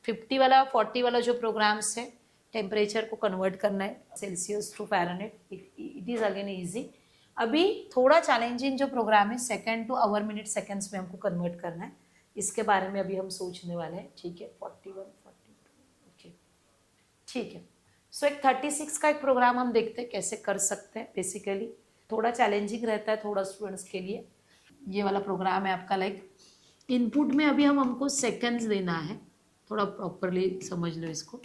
50 वाला 40 वाला जो प्रोग्राम्स है, टेम्परेचर को कन्वर्ट करना है Celsius to Fahrenheit, it is again easy. अभी थोड़ा चैलेंजिंग जो प्रोग्राम है second to hour, minute seconds में हमको कन्वर्ट करना है, इसके बारे में अभी हम सोचने वाले हैं। ठीक है, 41 42, ओके, ठीक है। सो एक 36 का एक प्रोग्राम हम देखते हैं कैसे कर सकते हैं। बेसिकली थोड़ा चैलेंजिंग रहता है थोड़ा स्टूडेंट्स के लिए। ये वाला प्रोग्राम है आपका, लाइक इनपुट में अभी हमको सेकेंड्स देना है, थोड़ा प्रॉपरली समझ लो इसको,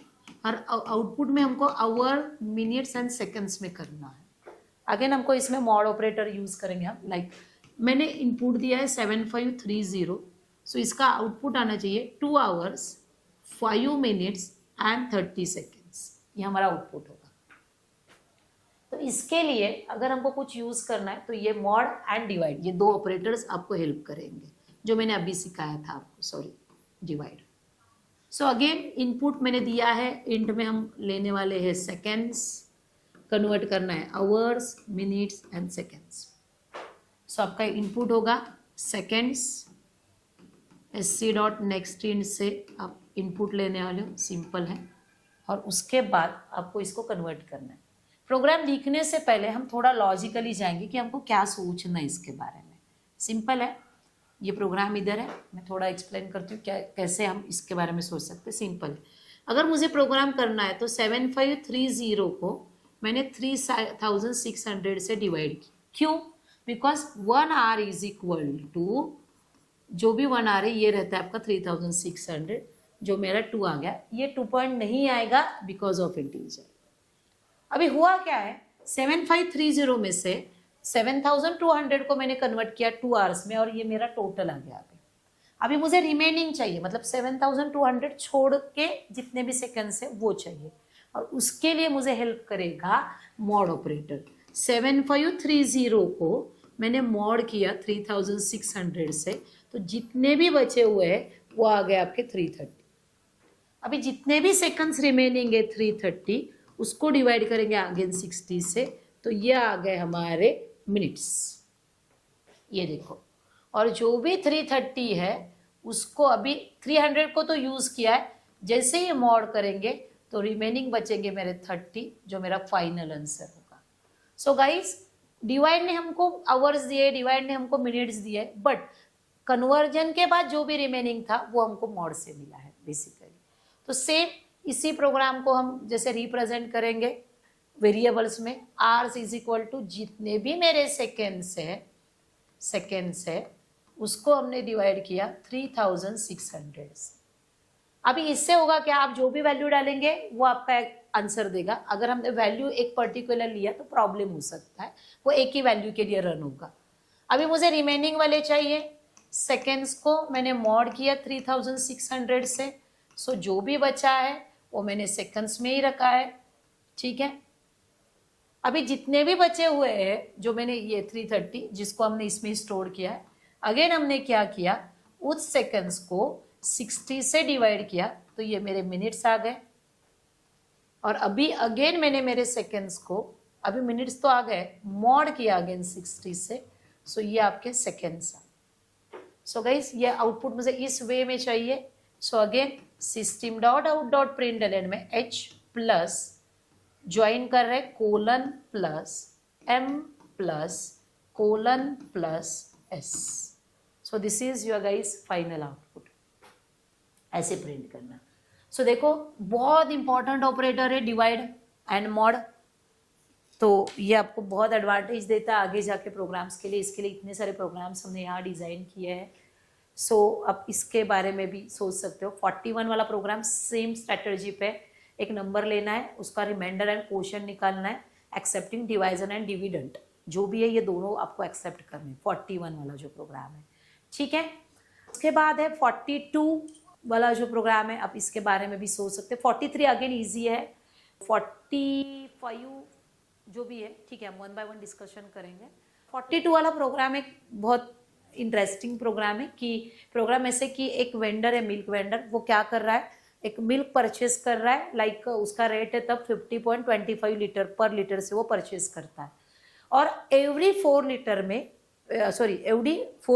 और आउटपुट में हमको आवर, मिनट्स एंड सेकेंड्स में करना है। अगेन हमको इसमें मॉड ऑपरेटर यूज़ करेंगे हम। लाइक मैंने इनपुट दिया है 7530, सो इसका आउटपुट आना चाहिए 2 आवर्स 5 मिनट्स एंड 30 सेकेंड्स, ये हमारा आउटपुट होगा। तो इसके लिए अगर हमको कुछ यूज़ करना है तो ये मॉड एंड डिवाइड, ये दो ऑपरेटर्स आपको हेल्प करेंगे, जो मैंने अभी सिखाया था आपको, sorry divide. So again input मैंने दिया है, इंट में हम लेने वाले हैं सेकेंड्स, कन्वर्ट करना है आवर्स, मिनट्स एंड सेकेंड्स। सो आपका इनपुट होगा seconds, SC dot next int से आप इनपुट लेने वाले हो, सिंपल है, और उसके बाद आपको इसको कन्वर्ट करना है। प्रोग्राम लिखने से पहले हम थोड़ा लॉजिकली जाएंगे कि हमको क्या सोचना है इसके बारे में। सिंपल है, ये प्रोग्राम इधर है, मैं थोड़ा एक्सप्लेन करती हूँ क्या कैसे हम इसके बारे में सोच सकते हैं। सिंपल है, अगर मुझे प्रोग्राम करना है तो 7530 को मैंने 3600 से डिवाइड किया। क्यों? Because 1 hour is equal to, जो भी 1 आवर है ये रहता है आपका 3600, जो मेरा 2 आ गया, ये 2 पॉइंट नहीं आएगा बिकॉज ऑफ इंटीजर। अभी हुआ क्या है, 7530 में से 7200 को मैंने कन्वर्ट किया 2 आवर्स में, और ये मेरा टोटल आ गया। अभी मुझे रिमेनिंग चाहिए, मतलब 7200 छोड़ के जितने भी सेकंड्स है वो चाहिए, और उसके लिए मुझे हेल्प करेगा मॉड ऑपरेटर। 7530 को मैंने मॉड किया 3600 से, तो जितने भी बचे हुए हैं वो आ गए आपके 330। अभी जितने भी सेकंड्स रिमेनिंग है 330, उसको डिवाइड करेंगे अगेन 60 से, तो ये आ गए हमारे मिनट्स। ये देखो, और जो भी 330 है उसको अभी 300 को तो यूज किया है, जैसे ही मॉड करेंगे तो रिमेनिंग बचेंगे मेरे 30, जो मेरा फाइनल आंसर होगा। सो गाइस, डिवाइड ने हमको आवर्स दिए, डिवाइड ने हमको मिनट्स दिए, बट कन्वर्जन के बाद जो भी रिमेनिंग था वो हमको मॉड से मिला है बेसिकली। तो सेम इसी प्रोग्राम को हम जैसे रिप्रेजेंट करेंगे वेरिएबल्स में, आर्स इज इक्वल टू जितने भी मेरे सेकेंड्स है उसको हमने डिवाइड किया 3600 से। अभी इससे होगा क्या, आप जो भी वैल्यू डालेंगे वो आपका आंसर देगा। अगर हमने वैल्यू एक पर्टिकुलर लिया तो प्रॉब्लम हो सकता है, वो एक ही वैल्यू के लिए रन होगा। अभी मुझे रिमेनिंग वाले चाहिए, सेकेंड्स को मैंने मॉड किया 3600 से, सो जो भी बचा है वो मैंने सेकेंड्स में ही रखा है, ठीक है। अभी जितने भी बचे हुए हैं जो मैंने ये 330 जिसको हमने इसमें स्टोर किया है, अगेन हमने क्या किया, उस सेकेंड्स को 60 से डिवाइड किया तो ये मेरे मिनट्स आ गए। और अभी अगेन मैंने मेरे सेकेंड्स को, अभी मिनट्स तो आ गए, मॉड किया अगेन 60 से, सो ये आपके सेकेंड्स आ। सो गाइस, ये आउटपुट मुझे इस वे में चाहिए। So again system dot out dot println में h प्लस ज्वाइन कर रहे colon plus m plus colon plus s। So this is your guys final output. ऐसे प्रिंट करना। सो देखो, बहुत इंपॉर्टेंट ऑपरेटर है डिवाइड एंड मॉड, तो ये आपको बहुत एडवांटेज देता है आगे जाके प्रोग्राम्स के लिए। इसके लिए इतने सारे प्रोग्राम्स हमने यहाँ डिज़ाइन किए हैं। सो अब इसके बारे में भी सोच सकते हो। 41 वाला प्रोग्राम सेम स्ट्रैटेजी पे, एक नंबर लेना है, उसका रिमाइंडर एंड क्वोशंट निकालना है, एक्सेप्टिंग डिवाइजन एंड डिविडेंड, जो भी है ये दोनों आपको एक्सेप्ट करने, 41 वाला जो प्रोग्राम है, ठीक है। उसके बाद है 42 वाला जो प्रोग्राम है, आप इसके बारे में भी सोच सकते हैं। 43 अगेन ईजी है, 45 जो भी है, ठीक है, हम 1 बाय 1 डिस्कशन करेंगे। 42 वाला प्रोग्राम एक बहुत इंटरेस्टिंग प्रोग्राम है कि प्रोग्राम ऐसे कि एक वेंडर है, मिल्क वेंडर, वो क्या कर रहा है, एक मिल्क परचेस कर रहा है, लाइक उसका रेट है तब 50.25 लीटर पर लीटर से वो परचेस करता है, और एवरी 4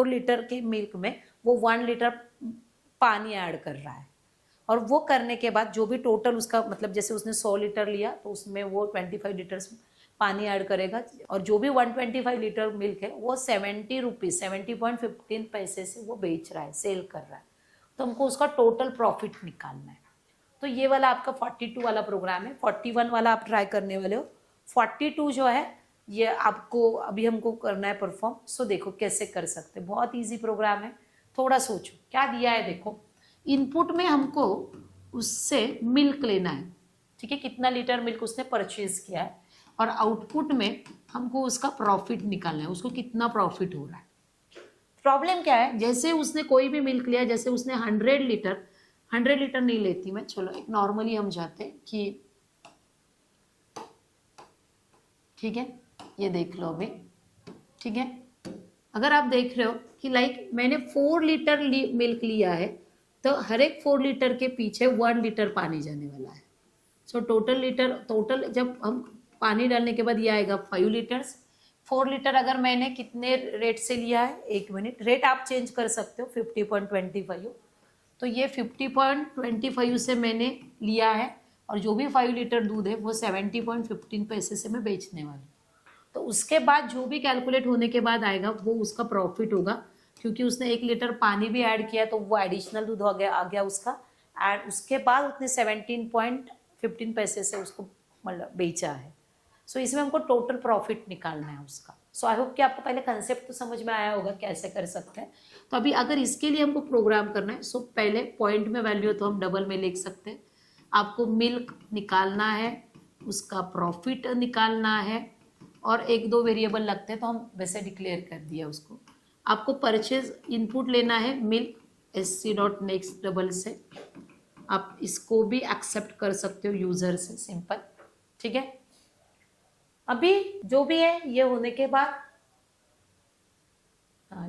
लीटर के मिल्क में वो 1 लीटर पानी ऐड कर रहा है। और वो करने के बाद जो भी टोटल उसका, मतलब जैसे उसने 100 लीटर लिया तो उसमें वो 25 लीटर पानी ऐड करेगा, और जो भी 125 लीटर मिल्क है वो 70 रुपीज़ 70.15 पैसे से वो बेच रहा है, सेल कर रहा है। तो हमको उसका टोटल प्रॉफिट निकालना है। तो ये वाला आपका 42 वाला प्रोग्राम है। 41 वाला आप ट्राई करने वाले हो। 42 जो है ये आपको अभी हमको करना है परफॉर्म। सो देखो कैसे कर सकते, बहुत ईजी प्रोग्राम है। थोड़ा सोचो क्या दिया है, देखो इनपुट में हमको उससे मिल्क लेना है, ठीक है, कितना लीटर मिल्क उसने परचेज किया है, और आउटपुट में हमको उसका प्रॉफिट निकालना है, उसको कितना प्रॉफिट हो रहा है। प्रॉब्लम क्या है, जैसे उसने कोई भी मिल्क लिया, जैसे उसने 100 लीटर नहीं लेती मैं, चलो एक नॉर्मली हम जाते हैं कि, ठीक है, ये देख लो अभी, ठीक है। अगर आप देख रहे हो कि लाइक मैंने 4 लीटर मिल्क लिया है, तो हर एक 4 लीटर के पीछे 1 लीटर पानी जाने वाला है। सो टोटल जब हम पानी डालने के बाद ये आएगा 5 लीटर्स। 4 लीटर अगर मैंने कितने रेट से लिया है, 1 मिनट, रेट आप चेंज कर सकते हो, 50.25, तो ये 50.25 से मैंने लिया है, और जो भी 5 लीटर दूध है वो 70.15 पैसे से मैं बेचने वाली हूँ। तो उसके बाद जो भी कैलकुलेट होने के बाद आएगा वो उसका प्रॉफिट होगा, क्योंकि उसने 1 लीटर पानी भी ऐड किया तो वो एडिशनल दूध आ गया उसका, एंड उसके बाद उसने 17.15 पैसे से उसको मतलब बेचा है। सो इसमें हमको टोटल प्रॉफिट निकालना है उसका। सो आई होप कि आपको पहले कंसेप्ट तो समझ में आया होगा कैसे कर सकते हैं। तो अभी अगर इसके लिए हमको प्रोग्राम करना है, सो पहले पॉइंट में वैल्यू तो हम डबल में लिख सकते हैं। आपको मिल्क निकालना है, उसका प्रॉफिट निकालना है, और 1-2 वेरिएबल लगते हैं तो हम वैसे डिक्लेयर कर दिया उसको। आपको परचेज इनपुट लेना है मिल्क, SC.next डबल से, आप इसको भी एक्सेप्ट कर सकते हो यूजर से, सिंपल। ठीक है, अभी जो भी है ये होने के बाद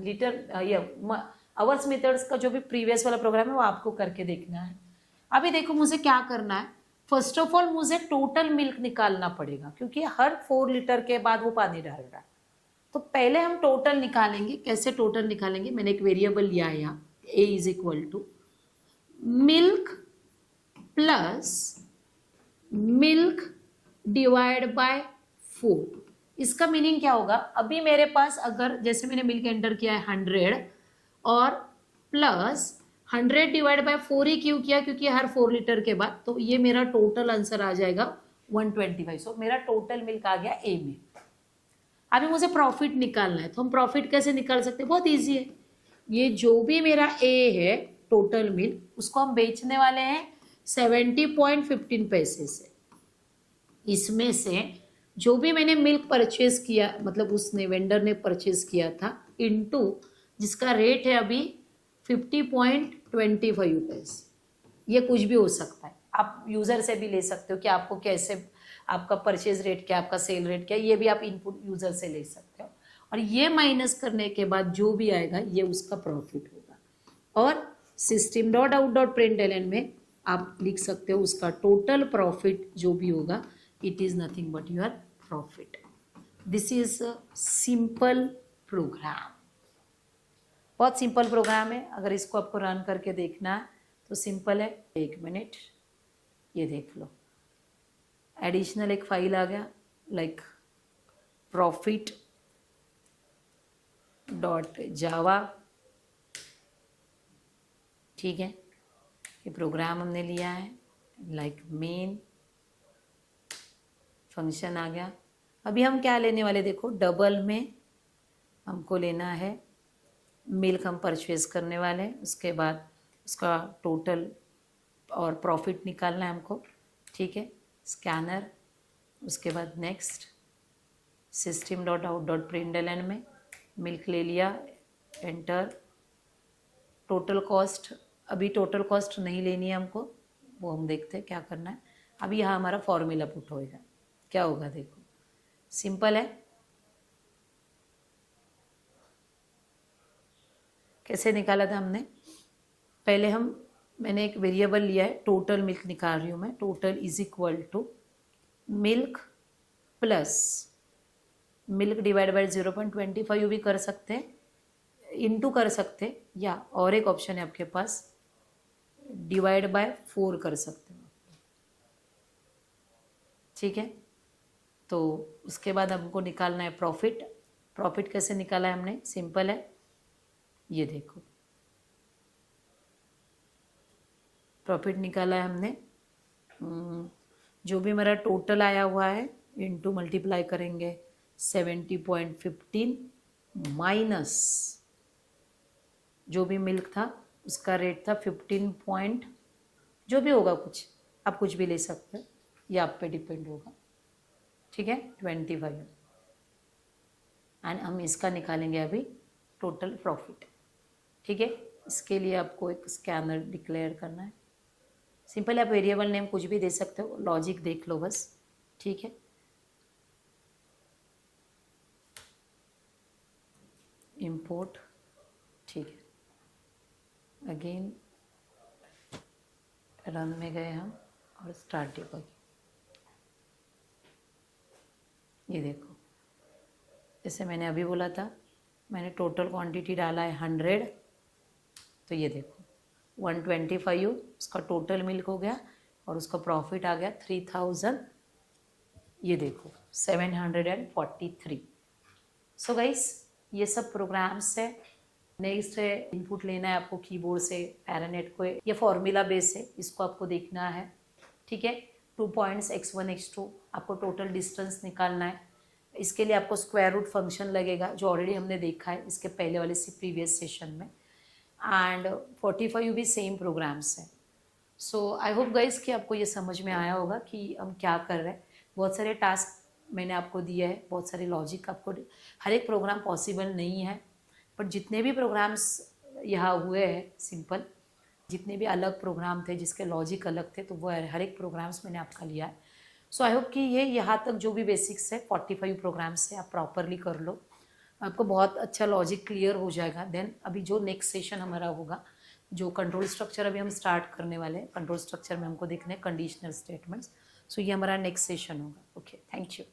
लीटर ये आवर्स मेथड्स का जो भी प्रीवियस वाला प्रोग्राम है वो आपको करके देखना है। अभी देखो मुझे क्या करना है, फर्स्ट ऑफ ऑल मुझे टोटल मिल्क निकालना पड़ेगा क्योंकि हर 4 लीटर के बाद वो पानी डाल रहा है। तो पहले हम टोटल निकालेंगे। कैसे टोटल निकालेंगे, मैंने एक वेरिएबल लिया है यहाँ, a is equal to milk plus milk divide by 4। इसका मीनिंग क्या होगा, अभी मेरे पास अगर जैसे मैंने मिल्क एंटर किया है 100 और प्लस 100 डिवाइड बाय 4 ही क्यों किया, क्योंकि हर 4 लीटर के बाद, तो ये मेरा टोटल आंसर आ जाएगा 125। सो मेरा टोटल मिल्क आ गया ए में। अभी मुझे प्रॉफिट निकालना है, तो हम प्रॉफिट कैसे निकाल सकते हैं, बहुत ईजी है। ये जो भी मेरा ए है टोटल मिल्क, उसको हम बेचने वाले हैं 70.15 पैसे से। इसमें से जो भी मैंने मिल्क परचेज किया, मतलब उसने वेंडर ने परचेज किया था, इनटू जिसका रेट है अभी 50.25 पैसे। ये कुछ भी हो सकता है, आप यूजर से भी ले सकते हो कि आपको कैसे, आपका परचेज रेट क्या, आपका सेल रेट क्या, ये भी आप इनपुट यूजर से ले सकते हो। और ये माइनस करने के बाद जो भी आएगा ये उसका प्रॉफिट होगा। और system dot out dot println में आप लिख सकते हो उसका टोटल प्रॉफिट जो भी होगा, it is nothing but your profit. This is a simple program, बहुत सिंपल प्रोग्राम है। अगर इसको आपको रन करके देखना है तो सिंपल है। 1 मिनट, ये देख लो, एडिशनल एक फाइल आ गया लाइक प्रॉफिट डॉट जावा। ठीक है, ये प्रोग्राम हमने लिया है, लाइक मेन फंक्शन आ गया। अभी हम क्या लेने वाले, देखो डबल में हमको लेना है मिल्क, हम परचेज करने वाले हैं, उसके बाद उसका टोटल और प्रॉफिट निकालना है हमको। ठीक है, स्कैनर, उसके बाद next, system dot out dot println में मिल्क ले लिया, एंटर। टोटल कॉस्ट, अभी टोटल कॉस्ट नहीं लेनी है हमको, वो हम देखते हैं क्या करना है। अभी यहाँ हमारा फॉर्मूला पुट होएगा, क्या होगा देखो, सिंपल है। कैसे निकाला था हमने, पहले मैंने एक वेरिएबल लिया है, टोटल मिल्क निकाल रही हूँ मैं, total is equal to milk plus milk divide by 0.25 भी कर सकते हैं, इनटू कर सकते हैं, या और एक ऑप्शन है आपके पास डिवाइड बाय 4 कर सकते हो। ठीक है, तो उसके बाद हमको निकालना है प्रॉफिट। प्रॉफिट कैसे निकाला है हमने, सिंपल है, ये देखो प्रॉफिट निकाला है हमने। जो भी मेरा टोटल आया हुआ है इनटू मल्टीप्लाई करेंगे 70.15 माइनस जो भी मिल्क था उसका रेट था 15 पॉइंट, जो भी होगा, कुछ आप कुछ भी ले सकते हैं, ये आप पे डिपेंड होगा। ठीक है, 25। एंड हम इसका निकालेंगे अभी टोटल प्रॉफिट। ठीक है, इसके लिए आपको एक स्कैनर डिक्लेयर करना है, सिंपल। आप वेरिएबल नेम कुछ भी दे सकते हो, लॉजिक देख लो बस। ठीक है, इंपोर्ट। ठीक है, अगेन रन में गए हम और स्टार्ट डिबगिंग। ये देखो, जैसे मैंने अभी बोला था, मैंने टोटल क्वांटिटी डाला है 100, तो ये देखो 125 उसका टोटल मिल्क हो गया और उसका प्रॉफिट आ गया 3000, ये देखो 743। सो गाइस, ये सब प्रोग्राम्स है। नेक्स्ट है इनपुट लेना है आपको कीबोर्ड से, पैरानेट को, ये फॉर्मूला बेस है, इसको आपको देखना है। ठीक है, 2 पॉइंट्स x1 x2, आपको टोटल डिस्टेंस निकालना है। इसके लिए आपको स्क्वायर रूट फंक्शन लगेगा, जो ऑलरेडी हमने देखा है इसके पहले वाले प्रीवियस सेशन में। एंड 45 भी सेम प्रोग्राम्स हैं। सो आई होप गाइस कि आपको ये समझ में आया होगा कि हम क्या कर रहे हैं। बहुत सारे टास्क मैंने आपको दिए हैं, बहुत सारे लॉजिक आपको, हर एक प्रोग्राम पॉसिबल नहीं है, बट जितने भी प्रोग्राम्स यहाँ हुए हैं सिंपल, जितने भी अलग प्रोग्राम थे जिसके लॉजिक अलग थे, तो वो हर एक प्रोग्राम्स मैंने आपका लिया है। सो आई होप कि ये यहाँ तक जो भी बेसिक्स है 45 प्रोग्राम्स से आप प्रॉपरली कर लो, आपको बहुत अच्छा लॉजिक क्लियर हो जाएगा। देन अभी जो नेक्स्ट सेशन हमारा होगा, जो कंट्रोल स्ट्रक्चर अभी हम स्टार्ट करने वाले हैं, कंट्रोल स्ट्रक्चर में हमको देखने कंडीशनल स्टेटमेंट्स। सो ये हमारा नेक्स्ट सेशन होगा। Okay, thank you.